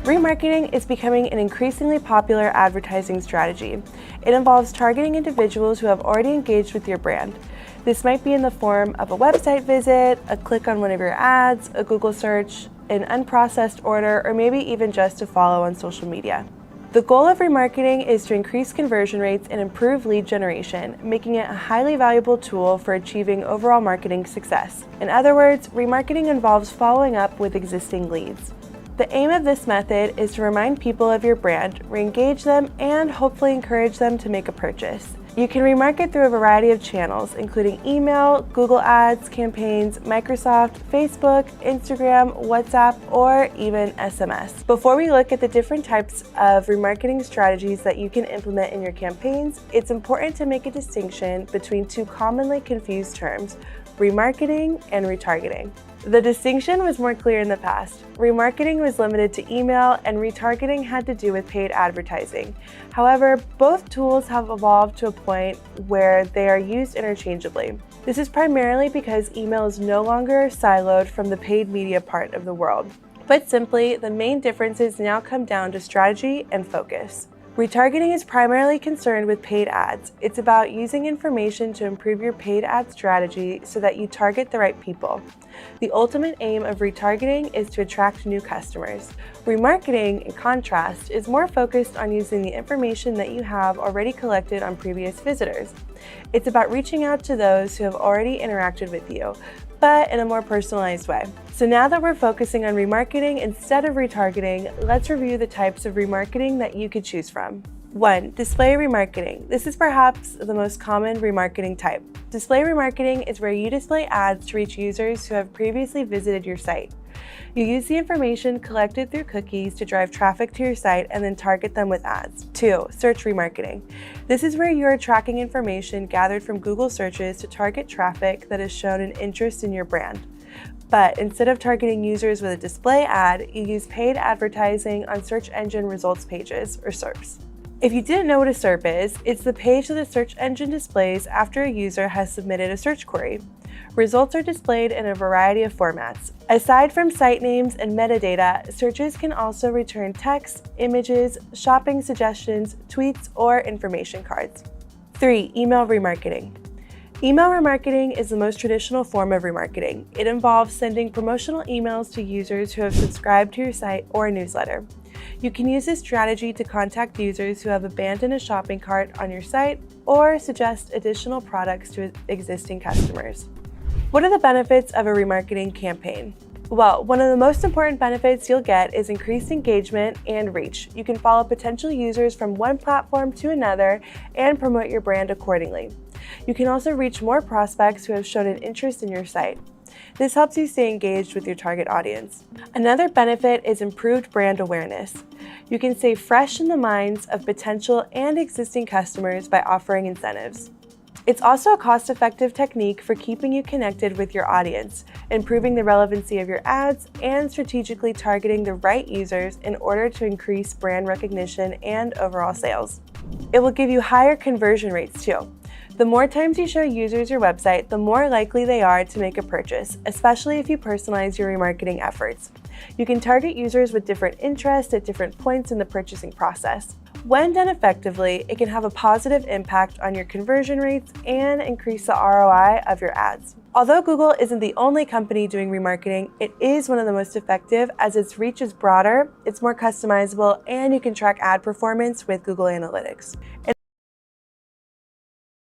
Remarketing is becoming an increasingly popular advertising strategy. It involves targeting individuals who have already engaged with your brand. This might be in the form of a website visit, a click on one of your ads, a Google search, an unprocessed order, or maybe even just a follow on social media. The goal of remarketing is to increase conversion rates and improve lead generation, making it a highly valuable tool for achieving overall marketing success. In other words, remarketing involves following up with existing leads. The aim of this method is to remind people of your brand, re-engage them, and hopefully encourage them to make a purchase. You can remarket through a variety of channels, including email, Google Ads, campaigns, Microsoft, Facebook, Instagram, WhatsApp, or even SMS. Before we look at the different types of remarketing strategies that you can implement in your campaigns, it's important to make a distinction between two commonly confused terms, remarketing and retargeting. The distinction was more clear in the past. Remarketing was limited to email, and retargeting had to do with paid advertising. However, both tools have evolved to a point where they are used interchangeably. This is primarily because email is no longer siloed from the paid media part of the world. Put simply, the main differences now come down to strategy and focus. Retargeting is primarily concerned with paid ads. It's about using information to improve your paid ad strategy so that you target the right people. The ultimate aim of retargeting is to attract new customers. Remarketing, in contrast, is more focused on using the information that you have already collected on previous visitors. It's about reaching out to those who have already interacted with you, but in a more personalized way. So now that we're focusing on remarketing instead of retargeting, let's review the types of remarketing that you could choose from. 1. Display remarketing. This is perhaps the most common remarketing type. Display remarketing is where you display ads to reach users who have previously visited your site. You use the information collected through cookies to drive traffic to your site and then target them with ads. 2. Search remarketing. This is where you are tracking information gathered from Google searches to target traffic that has shown an interest in your brand. But instead of targeting users with a display ad, you use paid advertising on search engine results pages, or SERPs. If you didn't know what a SERP is, it's the page that the search engine displays after a user has submitted a search query. Results are displayed in a variety of formats. Aside from site names and metadata, searches can also return text, images, shopping suggestions, tweets, or information cards. 3. Email remarketing. Email remarketing is the most traditional form of remarketing. It involves sending promotional emails to users who have subscribed to your site or newsletter. You can use this strategy to contact users who have abandoned a shopping cart on your site or suggest additional products to existing customers. What are the benefits of a remarketing campaign? Well, one of the most important benefits you'll get is increased engagement and reach. You can follow potential users from one platform to another and promote your brand accordingly. You can also reach more prospects who have shown an interest in your site. This helps you stay engaged with your target audience. Another benefit is improved brand awareness. You can stay fresh in the minds of potential and existing customers by offering incentives. It's also a cost-effective technique for keeping you connected with your audience, improving the relevancy of your ads, and strategically targeting the right users in order to increase brand recognition and overall sales. It will give you higher conversion rates too. The more times you show users your website, the more likely they are to make a purchase, especially if you personalize your remarketing efforts. You can target users with different interests at different points in the purchasing process. When done effectively, it can have a positive impact on your conversion rates and increase the ROI of your ads. Although Google isn't the only company doing remarketing, it is one of the most effective as its reach is broader, it's more customizable, and you can track ad performance with Google Analytics.